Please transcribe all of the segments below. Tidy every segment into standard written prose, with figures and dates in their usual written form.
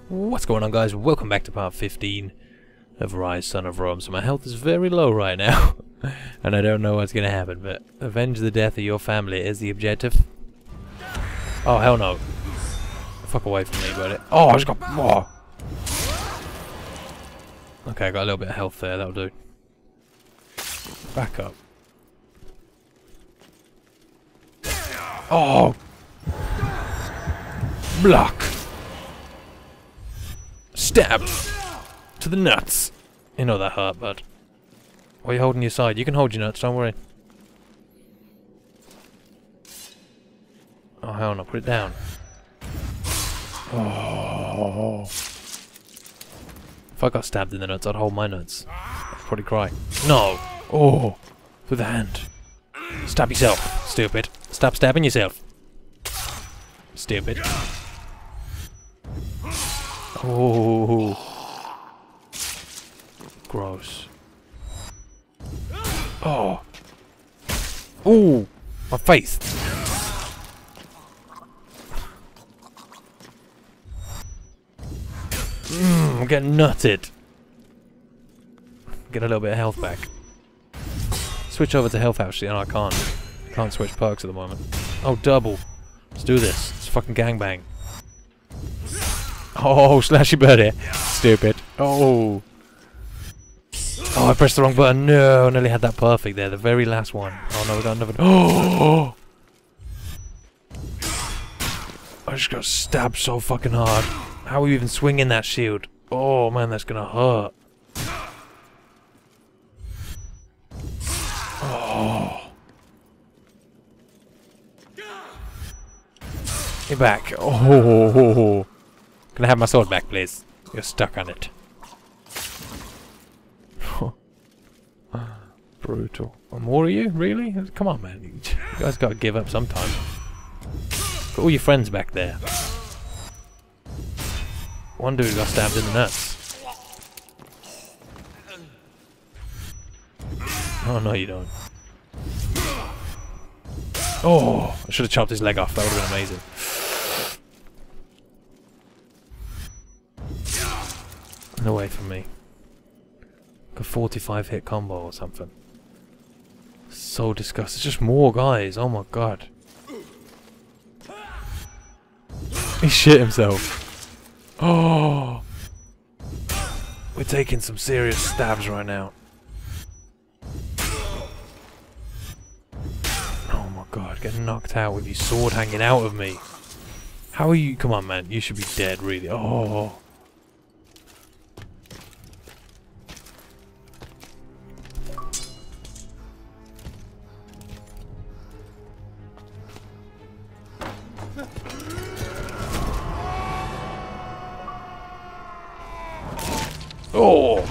What's going on, guys? Welcome back to part 15 of Ryse Son of Rom. So my health is very low right now, and I don't know what's going to happen, but avenge the death of your family is the objective. Oh, hell no. Fuck away from me, buddy. Oh, I just got... Oh. Okay, I got a little bit of health there, that'll do. Back up. Oh! Block! Stab! To the nuts! You know that hurt, bud. What are you holding your side? You can hold your nuts, don't worry. Oh, hell no, put it down. Oh. If I got stabbed in the nuts, I'd hold my nuts. I'd probably cry. No! Oh! With the hand. Stab yourself, stupid. Stop stabbing yourself. Stupid. Oh. Gross. Oh. Ooh. My face. I'm getting nutted. Get a little bit of health back. Switch over to health actually. No, I can't. Can't switch perks at the moment. Oh, double. Let's do this. It's fucking gangbang. Oh, slashy birdie. Stupid. Oh. Oh, I pressed the wrong button. No, I nearly had that perfect there. The very last one. Oh no, we got another. Oh! I just got stabbed so fucking hard. How are you even swinging that shield? Oh man, that's gonna hurt. Oh. You're back. Oh. Can I have my sword back, please? You're stuck on it. Brutal. Oh, more of you? Really? Come on, man. You guys gotta give up sometime. Got all your friends back there. One dude got stabbed in the nuts. Oh, no, you don't. Oh, I should have chopped his leg off. That would have been amazing. And away from me. Like a 45 hit combo or something. So disgusting. It's just more guys. Oh my god. He shit himself. Oh. We're taking some serious stabs right now. Oh my god. Getting knocked out with your sword hanging out of me. How are you? Come on, man. You should be dead, really. Oh. Oh!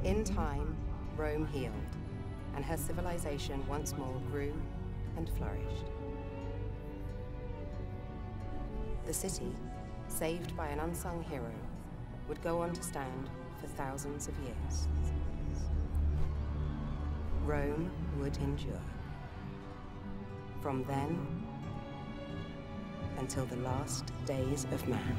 In time, Rome healed, and her civilization once more grew and flourished. The city, saved by an unsung hero, would go on to stand for thousands of years. Rome would endure. From then until the last days of man.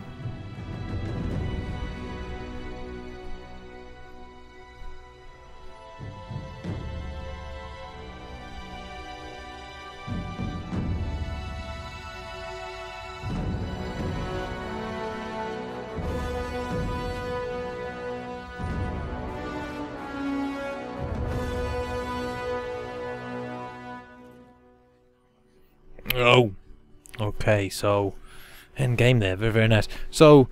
Oh, okay, so end game there, very, very nice. So,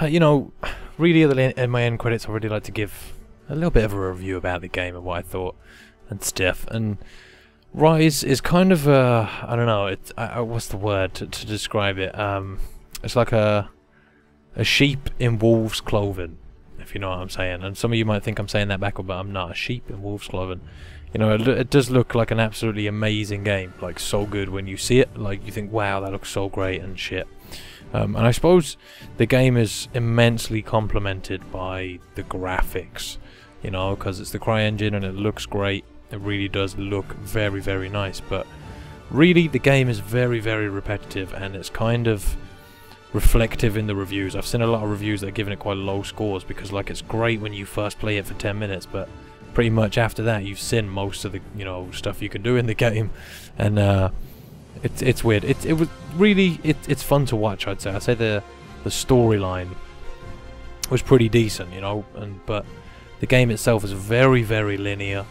you know, really in my end credits, I really like to give a little bit of a review about the game and what I thought and stuff. And Ryse is kind of I don't know, it's what's the word to describe it? It's like a sheep in wolf's clothing, if you know what I'm saying. And some of you might think I'm saying that backward, but I'm not. A sheep in wolf's clothing. You know, it does look like an absolutely amazing game, like so good when you see it. Like you think, wow, that looks so great and shit. And I suppose the game is immensely complemented by the graphics, you know, because it's the CryEngine and it looks great. It really does look very, very nice. But really, the game is very, very repetitive, and it's kind of reflective in the reviews. I've seen a lot of reviews that are giving it quite low scores because, like, it's great when you first play it for 10 minutes, but pretty much after that you've seen most of the, you know, stuff you can do in the game, and it's weird. It was really it's fun to watch. I'd say the storyline was pretty decent, you know, but the game itself is very, very linear,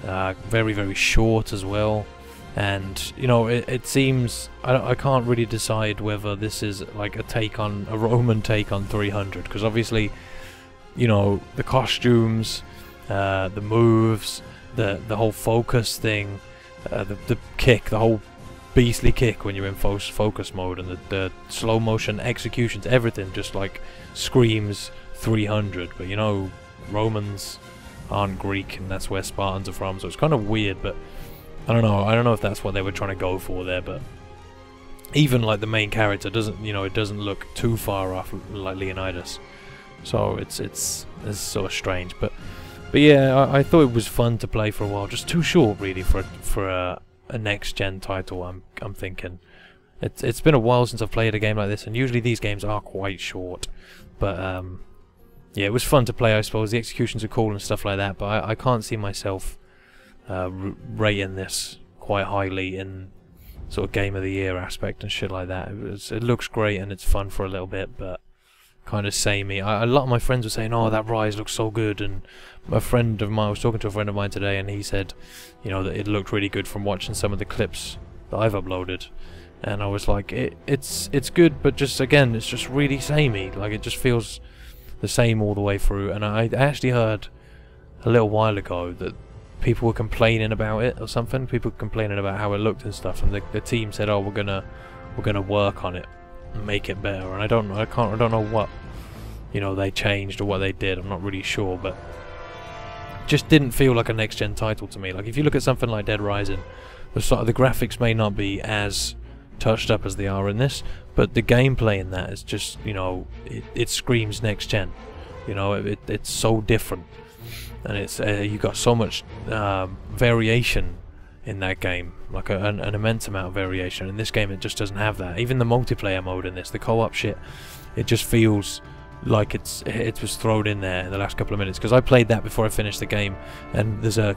very, very short as well. And you know, it seems I can't really decide whether this is like a Roman take on 300, because obviously, you know, the costumes, the moves, the whole focus thing, the kick, the whole beastly kick when you're in focus mode, and the slow motion executions, everything just like screams 300. But you know, Romans aren't Greek, and that's where Spartans are from, so it's kind of weird. But I don't know if that's what they were trying to go for there. But even like the main character doesn't, you know, it doesn't look too far off like Leonidas, so it's sort of strange. But yeah, I thought it was fun to play for a while. Just too short, really, for a next-gen title. I'm thinking it's been a while since I've played a game like this, and usually these games are quite short. But yeah, it was fun to play, I suppose. The executions are cool and stuff like that. But I can't see myself rating this quite highly in sort of Game of the Year aspect and shit like that. It looks great and it's fun for a little bit, but kind of samey. A lot of my friends were saying, "Oh, that Ryse looks so good," and a friend of mine, I was talking to a friend of mine today, and he said, you know, that it looked really good from watching some of the clips that I've uploaded. And I was like, it's good, but just again, it's just really samey. Like, it just feels the same all the way through. And I actually heard a little while ago that people were complaining about it or something. People complaining about how it looked and stuff, and the team said, "Oh, we're gonna work on it and make it better." And I don't know what, you know, they changed or what they did. I'm not really sure, but just didn't feel like a next-gen title to me. Like, if you look at something like Dead Rising, the graphics may not be as touched up as they are in this, but the gameplay in that is just, you know, it screams next-gen. You know, it's so different, and it's you got so much variation in that game, like an immense amount of variation. In this game, it just doesn't have that. Even the multiplayer mode in this, the co-op shit, it just feels like it was thrown in there in the last couple of minutes, because I played that before I finished the game, and there's a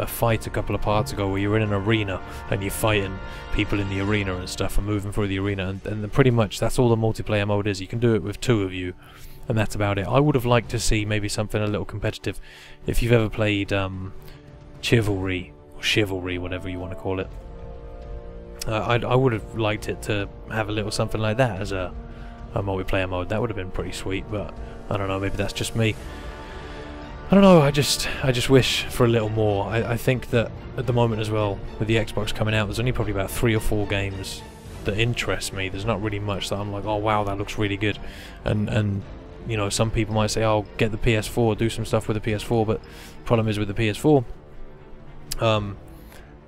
fight a couple of parts ago where you're in an arena and you're fighting people in the arena and stuff and moving through the arena, and pretty much that's all the multiplayer mode is. You can do it with 2 of you, and that's about it. I would have liked to see maybe something a little competitive. If you've ever played Chivalry, or Chivalry, whatever you want to call it, I would have liked it to have a little something like that as a multiplayer mode. That would have been pretty sweet, but I don't know, maybe that's just me. I don't know, I just wish for a little more. I think that at the moment as well, with the Xbox coming out, there's only probably about 3 or 4 games that interest me. There's not really much that I'm like, oh wow, that looks really good. And you know, some people might say, oh, get the PS4, do some stuff with the PS4, but the problem is with the PS4,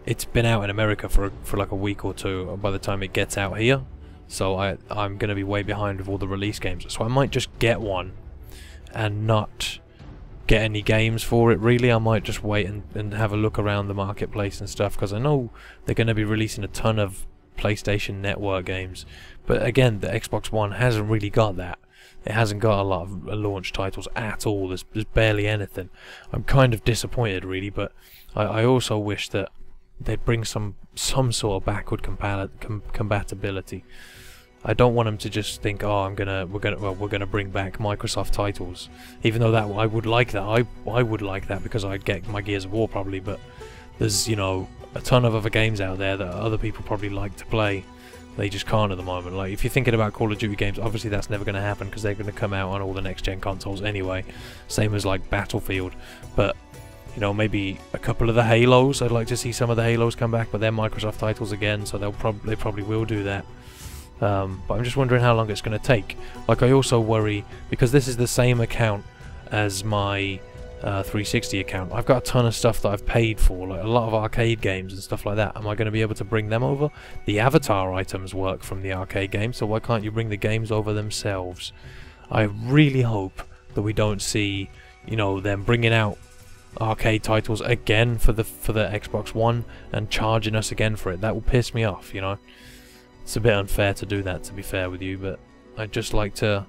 it's been out in America for like a week or 2 by the time it gets out here. So I'm going to be way behind with all the release games. So I might just get one and not get any games for it, really. I might just wait and have a look around the marketplace and stuff, because I know they're going to be releasing a ton of PlayStation Network games. But again, the Xbox One hasn't really got that. It hasn't got a lot of launch titles at all. There's barely anything. I'm kind of disappointed, really, but I also wish that they'd bring some sort of backward compatibility. I don't want them to just think, oh, we're gonna bring back Microsoft titles, even though that I would like that. I would like that, because I'd get my Gears of War probably. But there's, you know, a ton of other games out there that other people probably like to play. They just can't at the moment. Like, if you're thinking about Call of Duty games, obviously that's never going to happen because they're going to come out on all the next-gen consoles anyway. Same as, like, Battlefield. But, you know, maybe a couple of the Halos. I'd like to see some of the Halos come back, but they're Microsoft titles again, so they probably will do that. But I'm just wondering how long it's going to take. Like, I also worry, because this is the same account as my 360 account. I've got a ton of stuff that I've paid for, like a lot of arcade games and stuff like that. Am I going to be able to bring them over? The avatar items work from the arcade game, so why can't you bring the games over themselves? I really hope that we don't see, you know, them bringing out arcade titles again for the Xbox One and charging us again for it. That will piss me off, you know. It's a bit unfair to do that, to be fair with you, but I'd just like to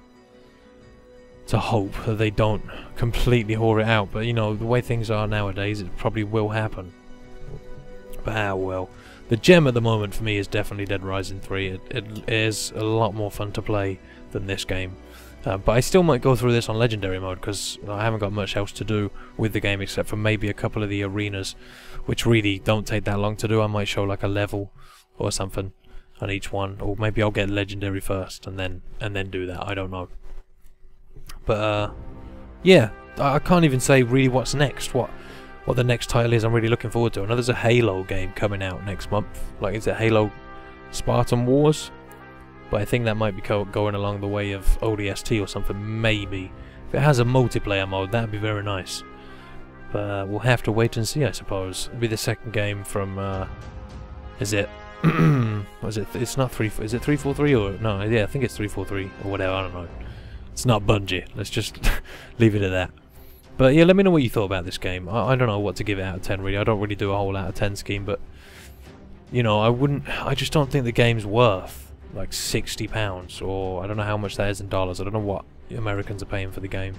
hope that they don't completely whore it out. But you know, the way things are nowadays, it probably will happen. But ah well. The gem at the moment for me is definitely Dead Rising 3. It is a lot more fun to play than this game. But I still might go through this on Legendary mode because I haven't got much else to do with the game except for maybe a couple of the arenas, which really don't take that long to do. I might show like a level or something on each one, or maybe I'll get Legendary first and then do that. I don't know. But yeah, I can't even say really what's next, what the next title is I'm really looking forward to. I know there's a Halo game coming out next month. Like, is it Halo Spartan Wars? But I think that might be going along the way of ODST or something, maybe. If it has a multiplayer mode, that'd be very nice. But we'll have to wait and see, I suppose. It'll be the second game from, is it, was it, it's not 3, is it 343 or, no, yeah, I think it's 343 or whatever, I don't know. It's not Bungie, let's just leave it at that. But yeah, let me know what you thought about this game. I don't know what to give it out of 10 really. I don't really do a whole out of 10 scheme, but you know, I just don't think the game's worth like £60, or I don't know how much that is in dollars. I don't know what Americans are paying for the game,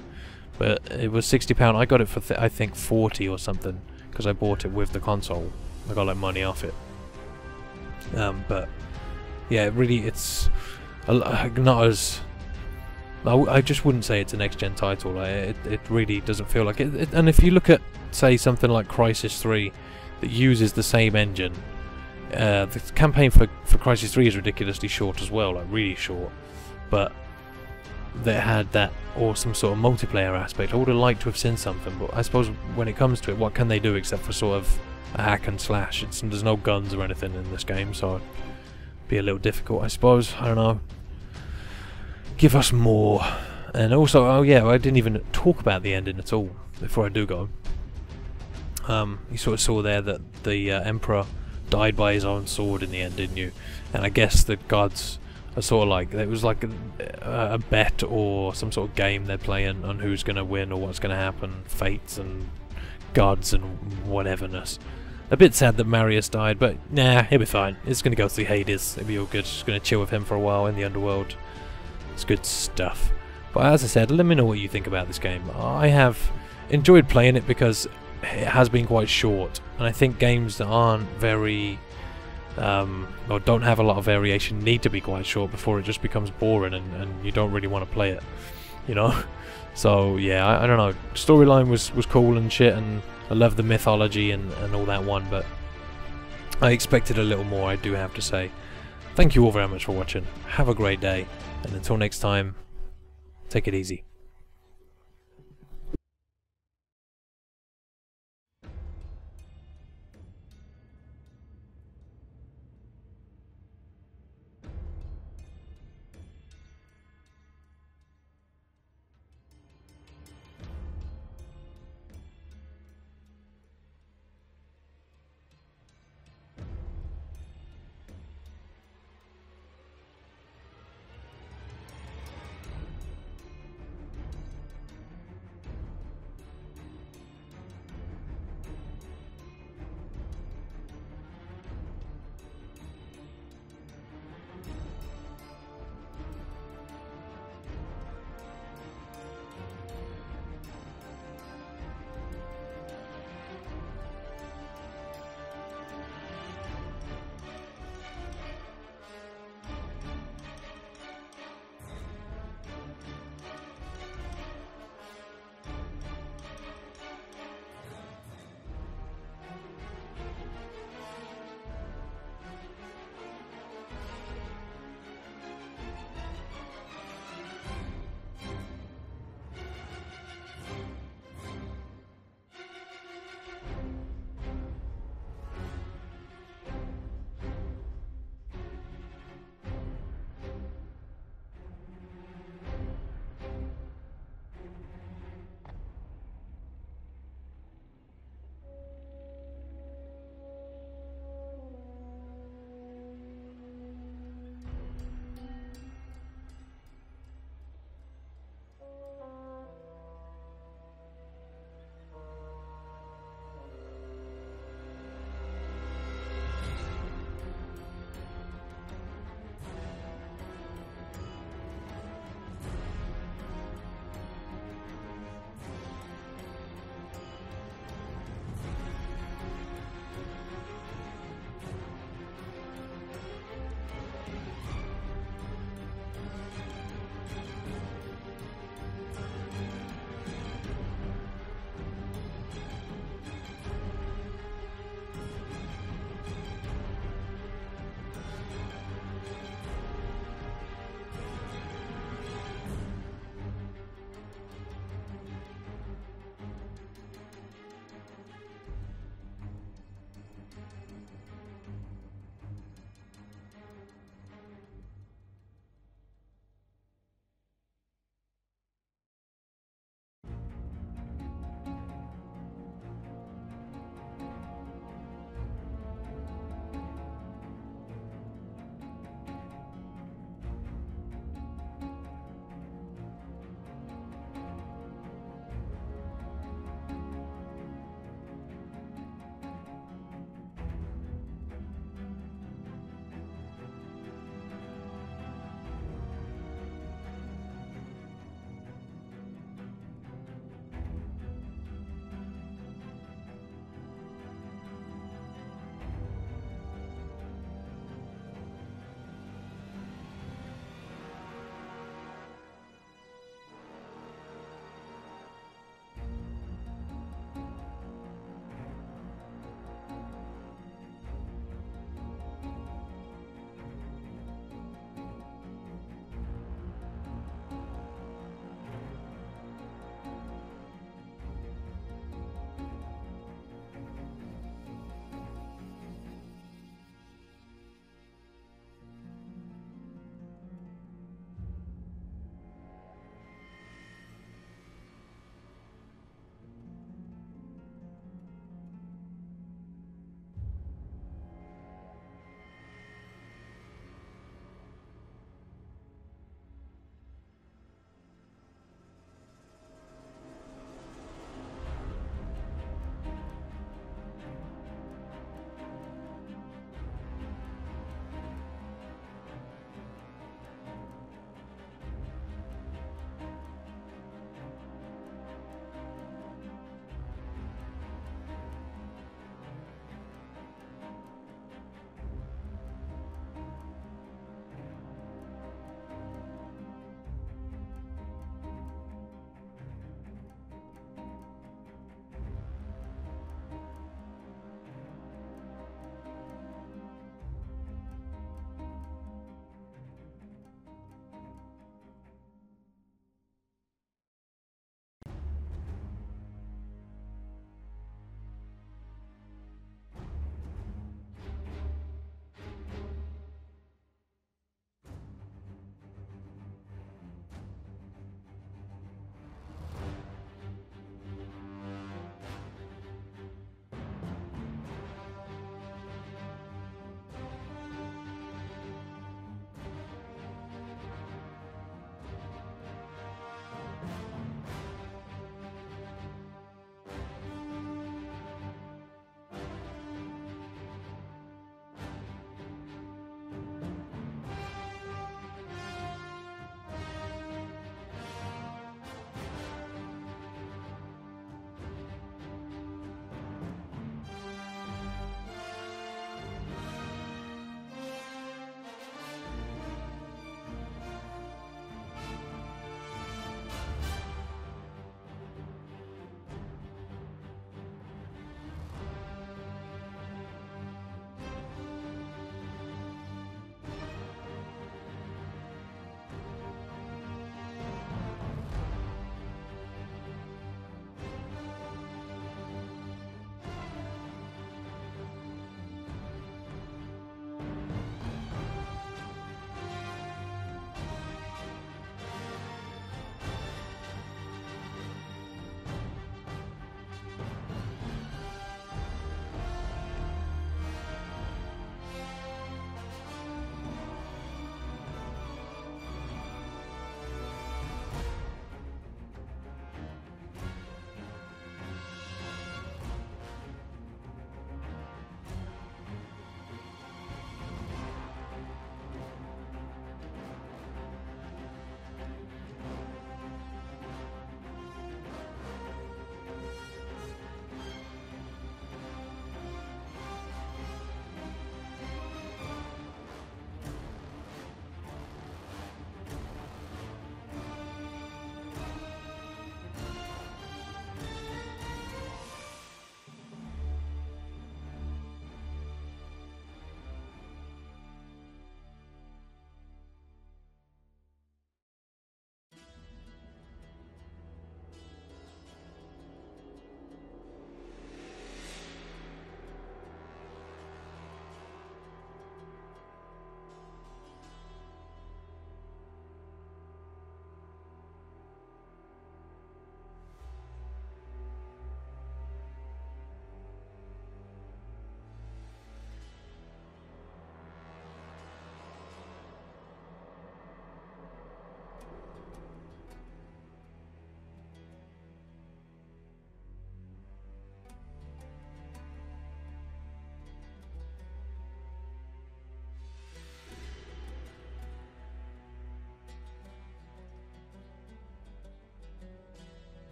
but it was £60. I got it for I think 40 or something because I bought it with the console. I got like money off it. But yeah, really, it's not as, I just wouldn't say it's a next-gen title. It really doesn't feel like it. And if you look at, say, something like Crysis 3 that uses the same engine, the campaign for Crysis 3 is ridiculously short as well, like really short. But they had that awesome sort of multiplayer aspect. I would have liked to have seen something, but I suppose when it comes to it, what can they do except for sort of a hack and slash? There's no guns or anything in this game, so it'd be a little difficult, I suppose. I don't know. Give us more. And also, oh yeah, I didn't even talk about the ending at all before I do go. You sort of saw there that the Emperor died by his own sword in the end, didn't you? And I guess the gods are sort of like, it was like a bet or some sort of game they're playing on who's going to win or what's going to happen, fates and gods and whateverness. A bit sad that Marius died, but nah, he'll be fine. It's going to go through Hades, it'll be all good. Just going to chill with him for a while in the underworld. It's good stuff. But as I said, let me know what you think about this game. I have enjoyed playing it because it has been quite short, and I think games that aren't very or don't have a lot of variation need to be quite short before it just becomes boring and you don't really want to play it, you know. So yeah, I don't know, storyline was cool and shit, and I love the mythology and all that one, but I expected a little more, I do have to say. Thank you all very much for watching, have a great day, and until next time, take it easy.